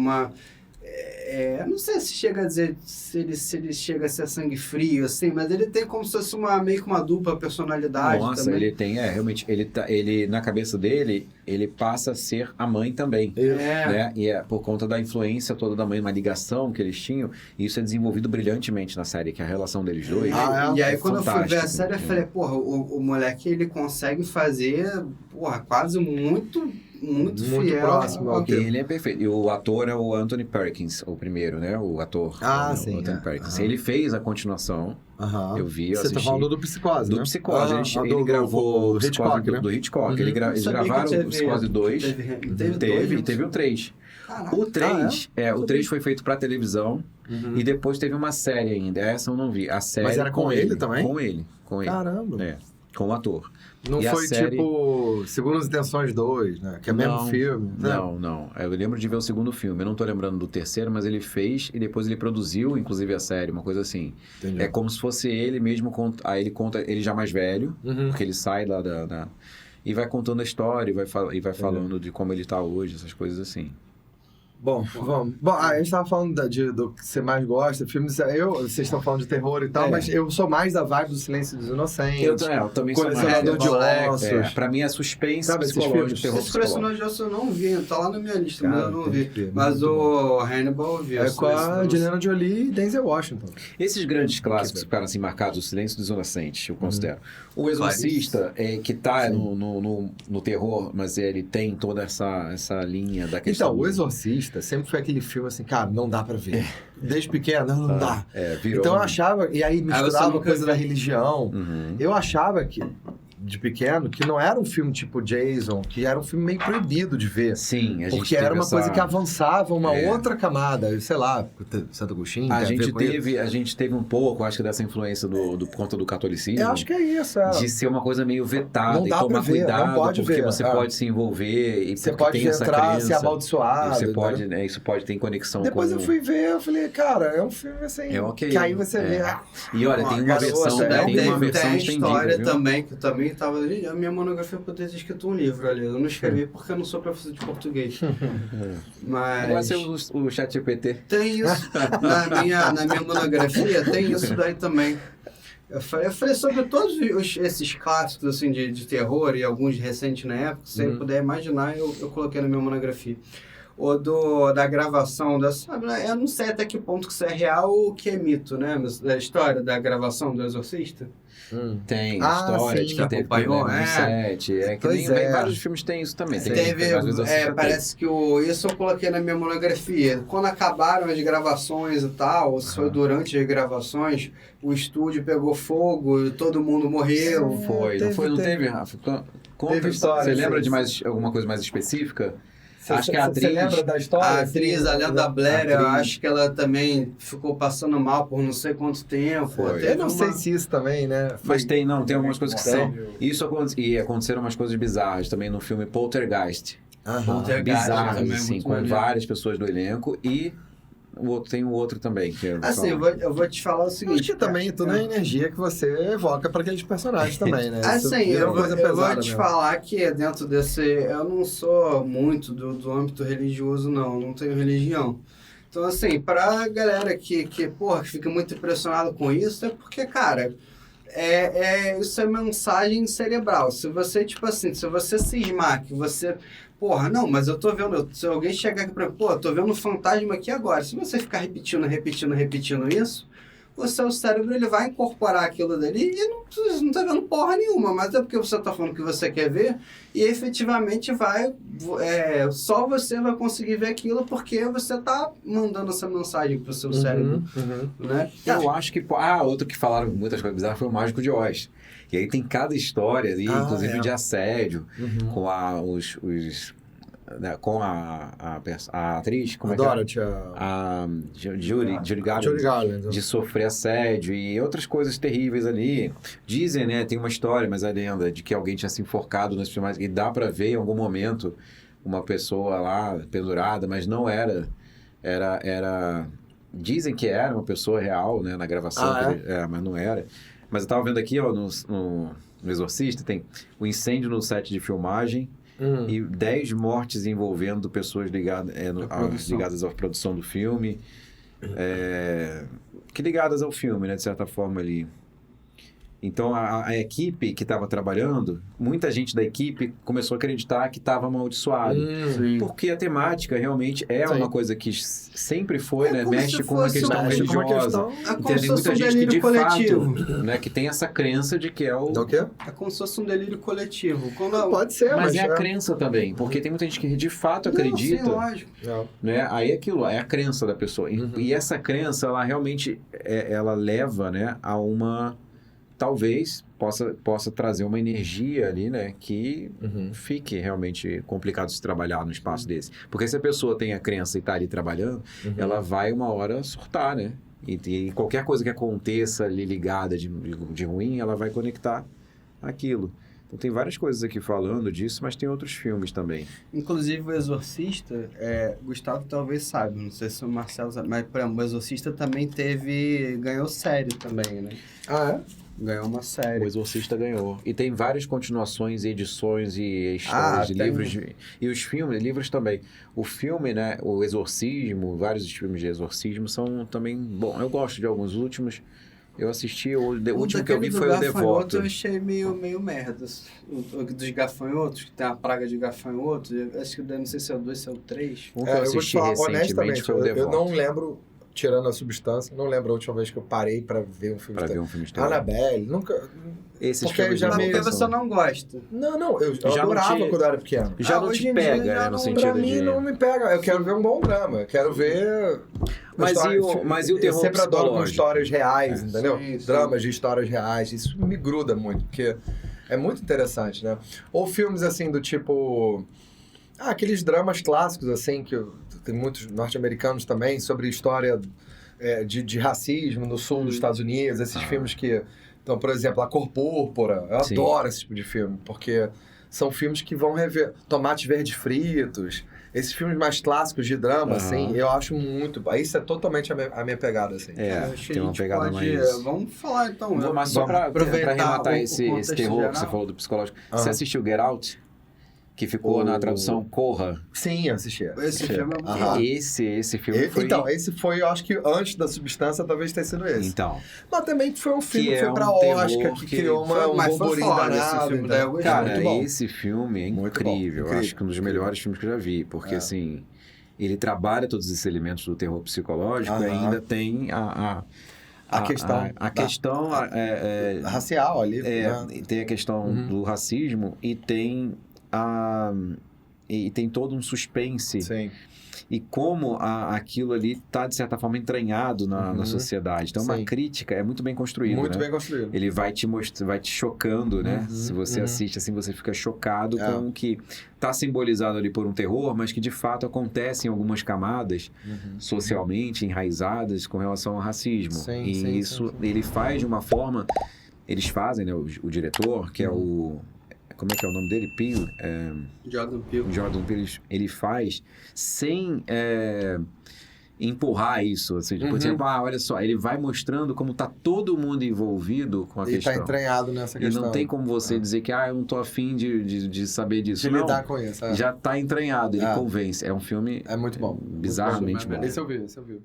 [SPEAKER 3] não sei se chega a dizer se ele chega a ser sangue frio, assim, mas ele tem como se fosse meio que uma dupla personalidade.
[SPEAKER 2] Nossa,
[SPEAKER 3] também.
[SPEAKER 2] ele tem, realmente, ele na cabeça dele, ele passa a ser a mãe também. Né? E é por conta da influência toda da mãe, uma ligação que eles tinham, e isso é desenvolvido brilhantemente na série, que é a relação deles dois.
[SPEAKER 3] E aí quando eu fui ver a série, eu falei, porra, o moleque, ele consegue fazer, quase muito fiel.
[SPEAKER 1] Próximo.
[SPEAKER 2] Ele é perfeito. E o ator é o Anthony Perkins, o primeiro, né? O ator.
[SPEAKER 1] Sim.
[SPEAKER 2] O Anthony Perkins. Ele fez a continuação. Eu vi, eu
[SPEAKER 1] Você
[SPEAKER 2] assisti.
[SPEAKER 1] tá falando do Psicose, né?
[SPEAKER 2] Do Psicose. Ele gravou
[SPEAKER 1] do Hitchcock, né?
[SPEAKER 2] Do Hitchcock. Eles gravaram o Psicose 2. Teve o 3.
[SPEAKER 3] Caraca.
[SPEAKER 2] O 3, o 3 foi feito pra televisão. E depois teve uma série ainda. Essa eu não vi. A série.
[SPEAKER 1] Mas era com ele também?
[SPEAKER 2] Com ele.
[SPEAKER 1] Caramba.
[SPEAKER 2] Com o ator.
[SPEAKER 1] Não
[SPEAKER 2] e
[SPEAKER 1] foi
[SPEAKER 2] série...
[SPEAKER 1] tipo Segundas Intenções 2, né? Que é o mesmo filme.
[SPEAKER 2] Não. Eu lembro de ver o segundo filme. Eu não tô lembrando do terceiro, mas ele fez e depois ele produziu, inclusive, a série, uma coisa assim.
[SPEAKER 1] Entendi.
[SPEAKER 2] É como se fosse ele mesmo. Aí ele conta, ele já mais velho, porque ele sai lá e vai contando a história e vai falando de como ele tá hoje, essas coisas assim.
[SPEAKER 1] Bom, vamos. Bom, a gente tava falando do que você mais gosta, filmes. Vocês estão falando de terror e tal, mas eu sou mais da vibe do Silêncio dos Inocentes.
[SPEAKER 2] Eu também sou mais.
[SPEAKER 1] Colecionador de Ossos.
[SPEAKER 2] Pra mim é suspense,
[SPEAKER 1] sabe,
[SPEAKER 2] psicológico, terror
[SPEAKER 3] Esse Colecionador de Ossos eu não vi, tá lá na minha lista, mas eu não vi.
[SPEAKER 1] Ver,
[SPEAKER 3] mas o Hannibal eu vi.
[SPEAKER 1] É com a Angelina Jolie e Denzel Washington.
[SPEAKER 2] Esses grandes clássicos que ficaram assim marcados, o Silêncio dos Inocentes, eu considero. O Exorcista, que tá no terror, mas ele tem toda essa linha da questão.
[SPEAKER 1] Então, o Exorcista sempre foi aquele filme assim, cara, não dá pra ver. Desde pequeno, não dá.
[SPEAKER 2] Virou.
[SPEAKER 1] Então eu achava, e aí misturava coisa da religião. Eu achava que, de pequeno, que não era um filme tipo Jason, que era um filme meio proibido de ver.
[SPEAKER 2] Sim, a gente
[SPEAKER 1] porque era uma coisa que avançava uma outra camada, sei lá, Santo Agostinho.
[SPEAKER 2] A gente teve um pouco, acho que dessa influência por conta do catolicismo.
[SPEAKER 1] Eu acho que é isso.
[SPEAKER 2] De ser uma coisa meio vetada
[SPEAKER 1] não
[SPEAKER 2] e
[SPEAKER 1] dá
[SPEAKER 2] tomar
[SPEAKER 1] pra ver,
[SPEAKER 2] cuidado,
[SPEAKER 1] não pode
[SPEAKER 2] porque
[SPEAKER 1] ver,
[SPEAKER 2] você pode se envolver e
[SPEAKER 1] você pode
[SPEAKER 2] tem essa
[SPEAKER 1] entrar,
[SPEAKER 2] crença,
[SPEAKER 1] ser amaldiçoado.
[SPEAKER 2] Você pode, isso pode ter conexão
[SPEAKER 1] Depois
[SPEAKER 2] com...
[SPEAKER 1] eu fui ver, eu falei, cara, é um filme assim, que aí você vê...
[SPEAKER 2] E olha, tem uma versão
[SPEAKER 3] tem a história
[SPEAKER 2] viu?
[SPEAKER 3] também, que eu também tava... A minha monografia poderia ter escrito um livro ali. Eu não escrevi porque eu não sou professor de português. Mas...
[SPEAKER 2] Vai ser o ChatGPT.
[SPEAKER 3] Tem isso. Na minha monografia, tem isso daí também. Eu falei sobre todos esses clássicos assim, de terror e alguns recentes na época. Se você puder imaginar, eu coloquei na minha monografia. Ou da gravação, eu não sei até que ponto que isso é real ou que é mito, né? Mas da história da gravação do Exorcista.
[SPEAKER 2] Tem história
[SPEAKER 1] sim,
[SPEAKER 2] de que teve
[SPEAKER 3] acompanhou,
[SPEAKER 2] no set. Vários filmes têm isso também.
[SPEAKER 3] Parece que isso eu coloquei na minha monografia. Quando acabaram as gravações e tal, ou se foi durante as gravações, o estúdio pegou fogo e todo mundo morreu.
[SPEAKER 2] Não teve, Rafa? Conta, você lembra de alguma coisa mais específica? Acho que a atriz...
[SPEAKER 1] Você lembra da história?
[SPEAKER 3] A atriz, a Linda Blair, eu acho que ela também ficou passando mal por não sei quanto tempo.
[SPEAKER 1] Eu não sei se isso também, né?
[SPEAKER 2] Mas tem algumas coisas que são. E aconteceram umas coisas bizarras também no filme Poltergeist. Bizarras, assim, com várias pessoas do elenco e... Tem o outro também. Que
[SPEAKER 3] assim, eu vou te falar o seguinte.
[SPEAKER 1] Acho que também tudo é energia que você evoca para aqueles personagens também, né?
[SPEAKER 3] Assim, eu vou te falar que dentro desse... Eu não sou muito do âmbito religioso, não tenho religião. Então, assim, pra galera que fica muito impressionado com isso, é porque, cara... isso é mensagem cerebral. Se você, se você cismar que você... não, mas eu tô vendo... Se alguém chegar aqui pra mim, eu tô vendo um fantasma aqui agora. Se você ficar repetindo isso, o seu cérebro ele vai incorporar aquilo dali e não tá vendo porra nenhuma, mas é porque você tá falando que você quer ver e efetivamente só você vai conseguir ver aquilo porque você tá mandando essa mensagem pro seu cérebro, né?
[SPEAKER 2] Eu acho que... outro que falaram muitas coisas bizarras foi o Mágico de Oz. E aí tem cada história ali, inclusive de assédio, com com a atriz, como
[SPEAKER 1] Dorothy,
[SPEAKER 2] a Judy Garland, de sofrer assédio e outras coisas terríveis ali. Dizem, né, tem uma história, mas a lenda de que alguém tinha se enforcado nas filmagens, e dá pra ver em algum momento uma pessoa lá pendurada, mas não era. Dizem que era uma pessoa real, né, na gravação, mas não era. Mas eu tava vendo aqui, ó, no Exorcista, tem o incêndio no set de filmagem, e 10 mortes envolvendo pessoas ligadas à produção do filme, que ligadas ao filme, né, de certa forma ali. Então, a equipe que estava trabalhando, muita gente da equipe começou a acreditar que estava amaldiçoado. Porque a temática realmente é uma coisa que sempre foi, né? Mexe com uma questão religiosa. Tem muita gente que, de fato, né, que tem essa crença de que é o...
[SPEAKER 1] O quê?
[SPEAKER 3] É como se fosse um delírio coletivo.
[SPEAKER 1] Pode ser,
[SPEAKER 2] mas é a crença também. Porque tem muita gente que, de fato, acredita.
[SPEAKER 3] Sim, lógico.
[SPEAKER 2] Né? Aí aquilo é a crença da pessoa. E essa crença, ela realmente ela leva, né, a uma... Talvez possa trazer uma energia ali, né? Que fique realmente complicado de se trabalhar no espaço desse. Porque se a pessoa tem a crença e está ali trabalhando, ela vai uma hora surtar, né? E qualquer coisa que aconteça ali ligada de ruim, ela vai conectar aquilo. Então tem várias coisas aqui falando disso, mas tem outros filmes também.
[SPEAKER 3] Inclusive o Exorcista, Gustavo talvez saiba, não sei se o Marcelo sabe, mas por exemplo, o Exorcista também ganhou série também, né? Ganhou uma série.
[SPEAKER 2] O Exorcista ganhou. E tem várias continuações, edições e histórias de livros. E os filmes, livros também. O filme, né? O Exorcismo, vários filmes de exorcismo são também... Bom, eu gosto de alguns últimos. Eu assisti, o último que eu vi foi o Devoto.
[SPEAKER 3] Eu achei meio merda. O dos gafanhotos, que tem a praga de gafanhotos. Eu acho que não sei se é o 2, se é o 3.
[SPEAKER 2] Um que eu assisti recentemente foi o Devoto.
[SPEAKER 1] Eu não lembro... Tirando a substância, não lembro a última vez que eu parei pra ver um filme de terror. Annabelle, nunca...
[SPEAKER 2] Esses
[SPEAKER 1] porque
[SPEAKER 2] filmes
[SPEAKER 3] porque você não gosta.
[SPEAKER 1] Não, eu adorava quando eu era pequeno.
[SPEAKER 2] Já não te pega, né, no sentido
[SPEAKER 1] pra mim não me pega. Eu quero ver um bom drama. Eu quero ver...
[SPEAKER 2] Mas e o terror
[SPEAKER 1] eu sempre adoro com histórias reais, entendeu?
[SPEAKER 3] Sim.
[SPEAKER 1] Dramas de histórias reais. Isso me gruda muito, porque é muito interessante, né? Ou filmes assim do tipo... aqueles dramas clássicos, assim, que tem muitos norte-americanos também, sobre história de racismo no sul dos Estados Unidos, esses filmes que... Então, por exemplo, A Cor Púrpura, eu adoro esse tipo de filme, porque são filmes que vão rever Tomates Verdes Fritos, esses filmes mais clássicos de drama, assim, eu acho muito... Isso é totalmente a minha pegada, assim.
[SPEAKER 2] Tem uma pegada mais...
[SPEAKER 3] Vamos falar, então.
[SPEAKER 2] Mas só pra arrematar esse terror que você falou do psicológico, você assistiu Get Out? Que ficou na tradução Corra.
[SPEAKER 1] Sim, eu assisti.
[SPEAKER 3] Esse filme
[SPEAKER 2] Esse filme foi...
[SPEAKER 1] Então, esse foi, eu acho que antes da Substância, talvez tenha sido esse.
[SPEAKER 2] Então.
[SPEAKER 1] Mas também foi um filme que foi pra Oscar, que criou um burburinho danado.
[SPEAKER 2] Cara, esse filme é incrível. Eu acho que um dos melhores filmes que eu já vi. Porque, assim, ele trabalha todos esses elementos do terror psicológico e ainda tem a questão
[SPEAKER 1] racial ali.
[SPEAKER 2] Tem a questão do racismo e tem todo um suspense.
[SPEAKER 1] Sim.
[SPEAKER 2] E como aquilo ali está, de certa forma, entranhado na sociedade. Então, uma crítica é muito bem construída.
[SPEAKER 1] Muito bem construído.
[SPEAKER 2] Ele vai te chocando, né? Se você assiste assim, você fica chocado com o que está simbolizado ali por um terror, mas que, de fato, acontece em algumas camadas socialmente enraizadas com relação ao racismo. Ele faz de uma forma... Eles fazem, né? O diretor, que é o... Como é que é o nome dele? Peele? Jordan Peele. Ele faz sem empurrar isso. Assim, por exemplo, olha só, ele vai mostrando como está todo mundo envolvido com a questão.
[SPEAKER 1] Ele está entranhado nessa questão.
[SPEAKER 2] E não tem como você dizer que eu não estou afim de saber disso.
[SPEAKER 1] De lidar com isso.
[SPEAKER 2] Já está entranhado, ele convence. É um filme
[SPEAKER 1] muito bom.
[SPEAKER 2] Bizarramente bom.
[SPEAKER 1] Esse eu vi.